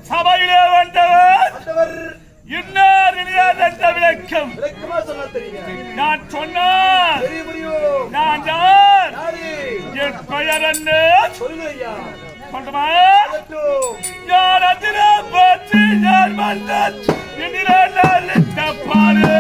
சபையிலே வந்தவர் இன்னார் என்ற விளக்கம் நான் சொன்னார். நான் யார்? என் பெயர் என்ன? யார் அதிர பற்றி யார் வந்தார் பாரு.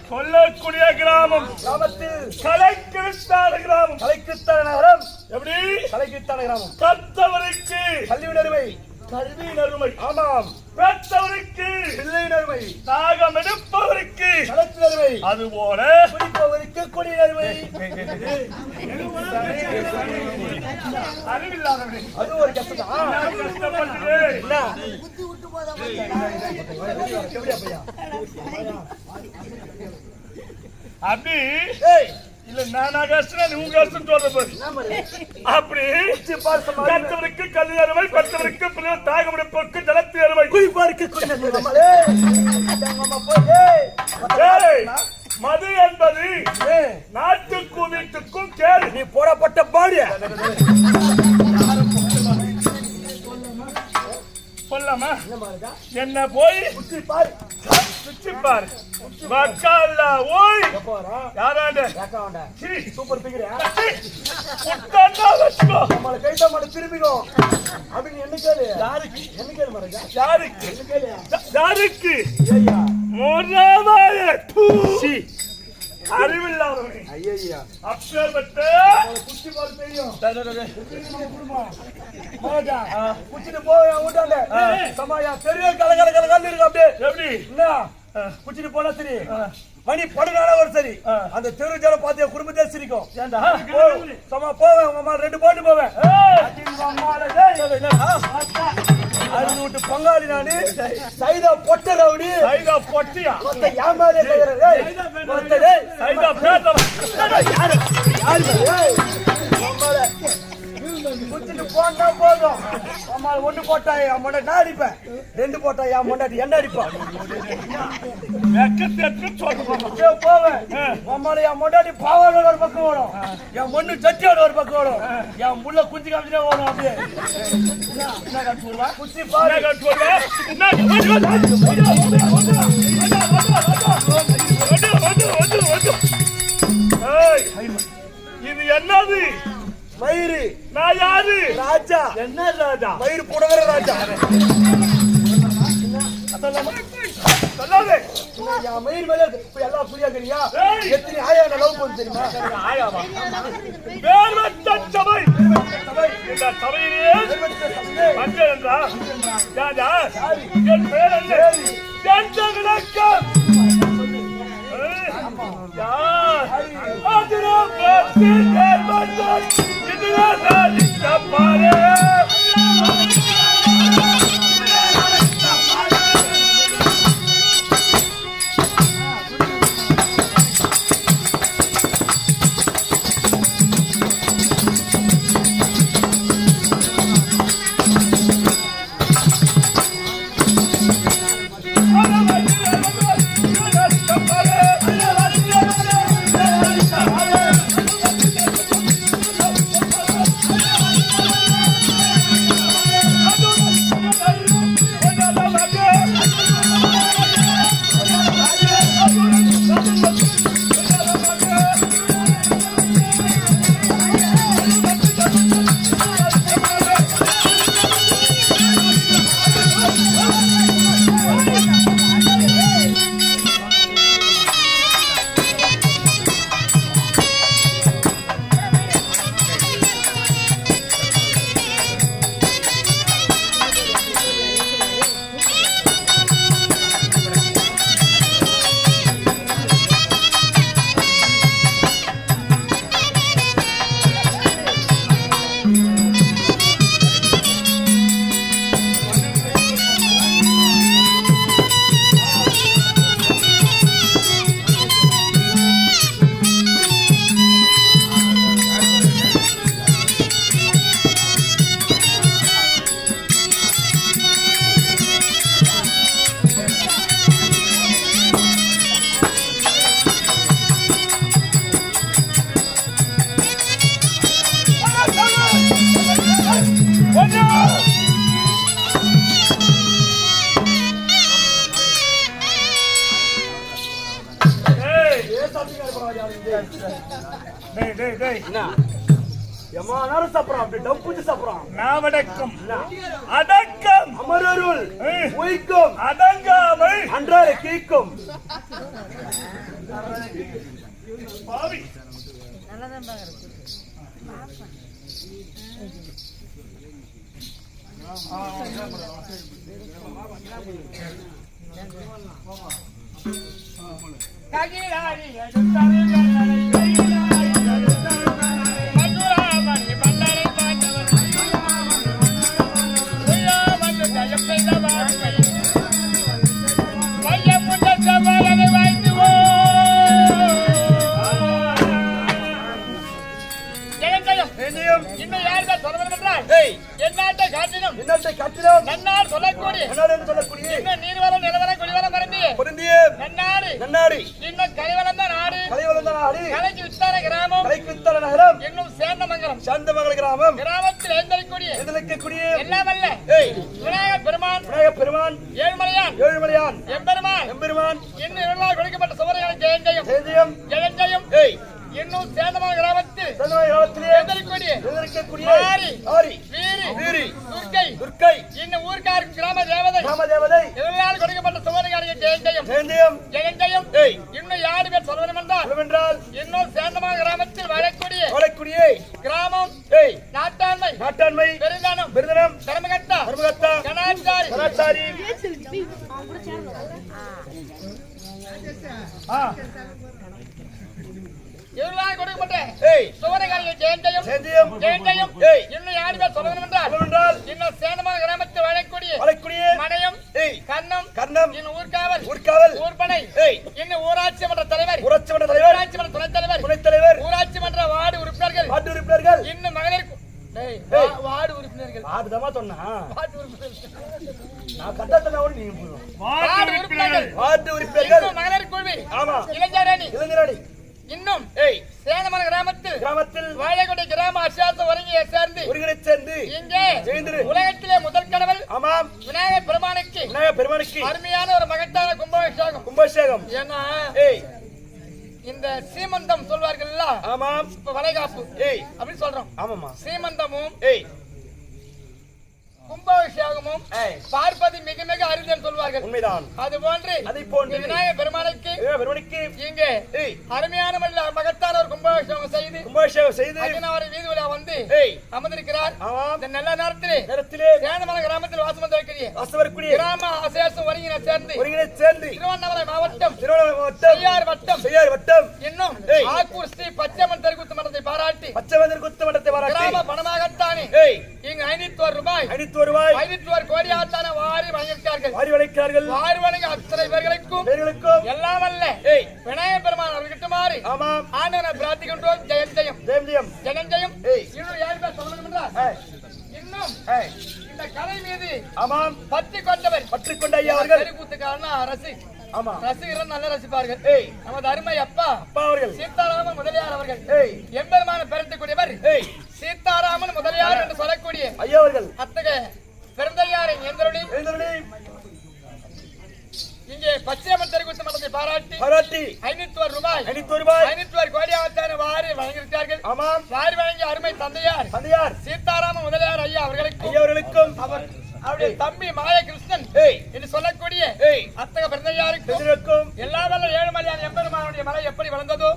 சொல்லக்கூடிய கிராமம் கலைக்கிருத்தான கிராமம். கலைக்கிருத்தான நகரம் எப்படி? கலைக்கிருத்தான கிராமம். கற்றவருக்கு கல்வியின் அருமை, கல்வியின் அருமை. ஆமாம். பெற்றவருக்கு பிள்ளையின் அருமை, தாகம் எடுப்பவருக்கு களத்தின் அருமை. அதுபோல குடிப்பவருக்கு குடியின் அருமை. அறிவில்லாதவனே அது ஒரு கஷ்டம். அப்படி இல்ல நானா கஷ்டம் நீ உங்க கஷ்டம் சொல்ற அப்படி கற்றவருக்கு கல்வி அருமை, பெற்றவருக்கு பிள்ளைகள் தாகம் எடுப்பவருக்கு ஜலத்தி அருமை, குடிப்பவருக்கு மது என்பது நாட்டுக்கும் வீட்டுக்கும் கேள்வி. நீ போடப்பட்ட பாடிய சொல்லாமா என்ன போய் பாரு மக்கா ஓய் யாராண்ட சூப்பர் நம்மளை கைட்ட மாட்ட திரும்பிக்கும் அப்படின்னு என்ன கேளு. யாருக்கு என்ன கேளு மாட்டா? யாருக்கு யாருக்கு அறிவில்லாதவனே ஐயா அப்பேற்பட்ட குச்சி பால் தெரியும் குச்சிட்டு போய் ஊட்டாண்ட சமாயா பெரிய கலகல கலகல் இருக்கு. அப்படியே எப்படி என்ன குச்சிட்டு போனா சரி மணி படுகான ஒரு சரி அந்த தெரு ஜல பாத்திய குடும்பத்தை சிரிக்கும். ஏண்டா சமா போவேன் உங்க அம்மா 2 போட்டு போவேன். அறுநூட்டு பங்காளி நானு சைதா பொட்ட ரவுடி. சைதா பொட்டியா ஏமாறே குச்சிட்டு போனா போதும். அம்மா ஒண்ணு போட்டா என் முன்னாடி நான் அடிப்பேன், ரெண்டு போட்டா என் முன்னாடி என்ன அடிப்பான். போவேன் அம்மால என் முன்னாடி பாவாட ஒரு பக்கம் ஓடும், என் மண்ணு சட்டியோட ஒரு பக்கம் ஓடும், என் முள்ள குஞ்சு காமிச்சுட்டே ஓடும். அப்படியே என்ன காட்டு வருவா குச்சி பாரு காட்டு வருவா. இது என்னது மயிறு? நான் யாரு? ராஜா. என்ன ராஜா? மயிறு புடவர ராஜா. சொல்லாதே மயிர் மேல எல்லாம் புரியாதுயா. எத்தனை ஆயா லவ் பண்ணு தெரியுமா? ஆயாவா? வேர்வட்ட சபை. இந்த சபையிலே மஞ்சள் என்றா ராஜா என் பேர் என்ன? ஜெண்டகலக்கம். யார் ஆதிரா பத்தி தேர்மந்தன் இதுனா லிட்டபாரே. அடக்கம் அமரருள் உய்க்கும் அடங்காமை அன்றாட கேட்கும். பெருமான் ஏழுமலையான் எம்பெருமான் இன்னும் கொடுக்கப்பட்ட சுவரையான ஜெயம் ஜெயம் இன்னும் சேந்தமான கிராமத்தில் துர்க்கை இன்னும் ஊர்க்காருக்கு கிராம தேவதை இதனால் கொடுக்கப்பட்ட சுவரையான ஜெயம் இன்னும் யாரு பேர் சொல்வதும் என்றால் இன்னும் சேந்தமான கிராமத்தில் வாழக்கூடிய கிராமம் நாட்டாண்மை பெருந்தனம் தர்மகர்த்தா கணாச்சாரி இவர்களால் கொடுக்கப்பட்ட சுவரைகளில் ஜெயந்தயம் இன்னும் யாரு பேர் சொல்வதும் என்றால் இன்னும் சேந்தமான கிராமத்தில் வாழக்கூடிய மனையம் கர்ணம் இன்னும் ஊர்காவல் ஊர்பனை இன்னும் ஊராட்சி மன்ற தலைவர் ஊராட்சி மன்ற துணைத் தலைவர் ஊராட்சி மன்ற வார்டு உறுப்பினர்கள் இன்னும் மகளிர் வார்டு உறுப்பினர்கள். அதுதாம்மா சொன்னா வார்டு உறுப்பினர்கள். நான் கட்டத்தனோட நீங்க போறோம். வார்டு உறுப்பினர்கள். வார்டு உறுப்பினர்கள். இன்னும் மகளிர் குழுவில். ஆமா. இளைஞரணி. இளைஞரணி. இன்னும் சேந்தமலை கிராமத்தில் வாழைக்குடி கிராம அசாச ஒருங்கியை சேர்ந்து ஒருங்கிணைச் சேர்ந்து இங்கே ஜெயந்திரு உலகத்திலே முதல் கடவுள் ஆமாம் விநாயகர் பெருமானுக்கு அருமையான ஒரு மகத்தான கும்பாபிஷேகம். ஏன்னா இந்த சீமந்தம் சொல்வார்கள் ஆமாம். இப்ப வளைகாப்பு அப்படின்னு சொல்றோம். ஆமாமா. சீமந்தமும் கும்பாபிஷேகமும் பார்ப்பது மிக மிக அரிதல் சொல்வார்கள். உண்மைதான். அது போன்று விநாயகர் பெருமானுக்கு இங்கே அருமையான மகத்தான ஒரு கும்பாபிஷேகம் செய்து அவர் வீதி விழா வந்து அமர்ந்திருக்கிறார். இந்த நல்ல நேரத்திலே சேந்தமலை கிராமத்தில் வாசம் வரக்கூடிய கிராம அசேசம் ஒருங்கிணைச் சேர்ந்து திருவண்ணாமலை மாவட்டம் செய்யார் வட்டம் இன்னும் ஆக்கூர் ஸ்ரீ பச்சைமன் தெருக்கூத்து மன்றத்தை பாராட்டி கிராம பணமாகத்தானே இங்கு 500 ரூபாய் 500 கோடி ஆத்தான வாரி வழங்கியிருக்கிறார்கள். வாரி வழங்கி அத்தனை பேர்களுக்கும் எல்லாம் வல்ல விநாயகர் பெருமான் அவர்கிட்ட மாறி ஆண்டவனை பிரார்த்திக்கின்றோம். ஜெயம் இன்னும் 7 பேர் சொல்லணும் என்றால் இன்னும் இந்த கலை மீது பற்றி கொண்ட ஐயா அவர்கள் தெருக்கூத்துக்காரனா ரசிகர்கள் நல்லா ரசிப்பார்கள். நமது அருமை அப்பா அவர்கள் சீதாராமன் முதலியார் அவர்கள் எம்பெருமான பெறக்கூடியவர் சீதாராமன் முதலியார் என்று சொல்லக்கூடிய ஐயா அவர்கள் அத்தகைய பெருந்தையாரின் இங்கே பச்சையம்மன் தெருக்கூத்து மன்றத்தை பாராட்டி 500 ரூபாய் கோடி ஆத்தான வாரி வழங்கியிருக்கிறார்கள். வாரி வழங்கிய அருமை தந்தையார் சீதாராமன் முதலியார் ஐயா அவர்களுக்கும் அவருடைய தம்பி மாய கிருஷ்ணன் என்று சொல்லக்கூடிய அத்தக பெருந்தையாருக்கும் எல்லா வல்ல ஏழுமலையான எம்பெருமானுடைய மலை எப்படி வளர்ந்ததோ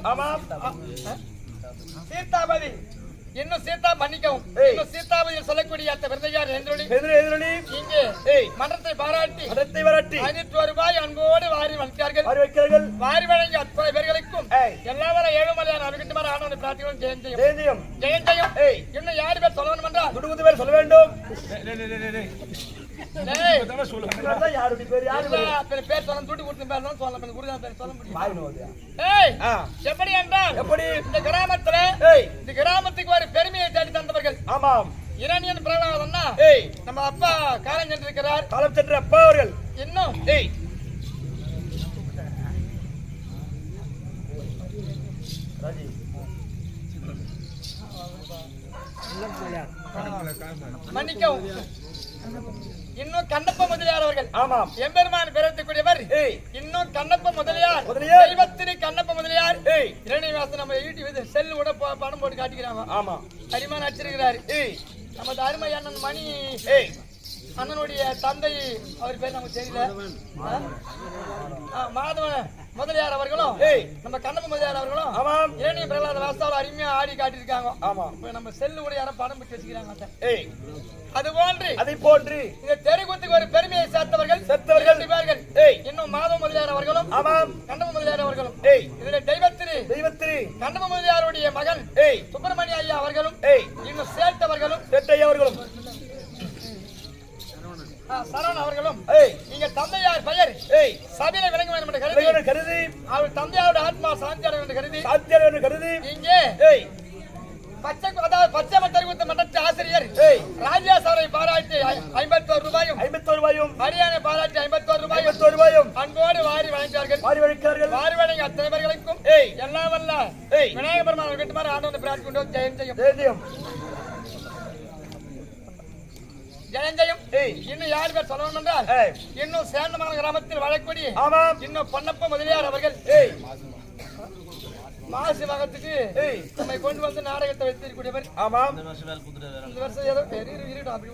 சீதாபதி இன்னும் சீதா மன்னிக்கவும் இன்னும் சீதாபதி சொல்லக்கூடிய அந்த பெருந்தையார் இங்கே மன்றத்தை பாராட்டி 500 ரூபாய் அன்போடு வாரி வளர்த்தார்கள். வாரி வழங்கிய அத்தனை பேர்களுக்கும் எல்லா வர ஏழுமலையான அவர்கிட்ட ஆனவனை பிரார்த்திகளும் ஜெயம் இன்னும் 7 பேர் சொல்லணும் என்றால் சொல்ல வேண்டும். எப்படி என்றால் இந்த கிராமத்துக்கு ஒரு பெருமையை தேடி தந்தவர்கள் இரணியன் பிரகலாதன்னா நம்ம அப்பா காலம் சென்றிருக்கிறார். காலம் சென்ற அப்பா அவர்கள் இன்னும் மன்னிக்கவும் இன்னும் கண்ணப்ப முதலியார் அவர்கள் எம்பெருமான் பிறக்கக்கூடியவர் இன்னும் கண்ணப்ப முதலியார் கண்ணப்ப முதலியார் இரணிவாசன் நம்ம யூடியூப் செல்லு கூட பணம் போட்டு காட்டிக்கிறாங்க. அரிமான அச்சிருக்கிறாரு. நமது அருமை அண்ணன் மணி அண்ணனுடைய தந்தை அவர் பேர் நமக்கு தெரியல. மாதவன் முதலியார் அவர்களும் நம்ம கண்ணப்ப முதலியார் அவர்களும் இரணிய பிரகலாத வாஸ்தாவில் அருமையா ஆடி காட்டியிருக்காங்க. இப்ப நம்ம செல்லு கூட யாரும் பணம் போட்டு வச்சுக்கிறாங்க. அதை போன்று இந்த தெருக்கூத்துக்கு ஒரு பெருமையை சேர்த்தவர்கள் 2 பேர்கள் இன்னும் மாதவ முதலியார் அவர்களும் கண்ணப்ப முதலியார் அவர்களும் இதுல தெய்வத்திரு கண்ணப்ப முதலியாருடைய மகன் சுப்பிரமணிய ஐயா அவர்களும் இன்னும் சேட்டவர்களும் சரவணன் அவர்களும் நீங்க தந்தையார் பெயர் சபையில விளங்க வேண்டும் என்று கருதி அவர் தந்தையாரோட ஆத்மா சாந்தி அடைய என்று கருதி இங்கே பச்சைமன் தெருக்கூத்து மன்றத்து ஆசிரியர் ராஜாஸ் அவரை பாராட்டி 51 ரூபாயும் ஹரியானை பாராட்டி 51 ரூபாயும் அன்போடு வாரி வழங்கினார்கள். வாரி வழங்கி அத்தனை பேர்களுக்கும் எல்லாம் வல்ல விநாயகர் பெருமான் வீட்டுமாறு ஆண்டவனை பிரார்த்திக்கின்றோம். ஜெயம் இன்னும் 7 பேர் சொல்லணும் என்றால் இன்னும் சேந்தமலை கிராமத்தில் வாழக்கூடிய இன்னும் பொன்னப்ப முதலியார் அவர்கள் மாசி மகத்துக்கு நம்மை கொண்டு வந்து நாடகத்தை வைத்திருக்கூடியவர். இந்த வருஷம் ஏதோ இருக்கட்டும் அப்படி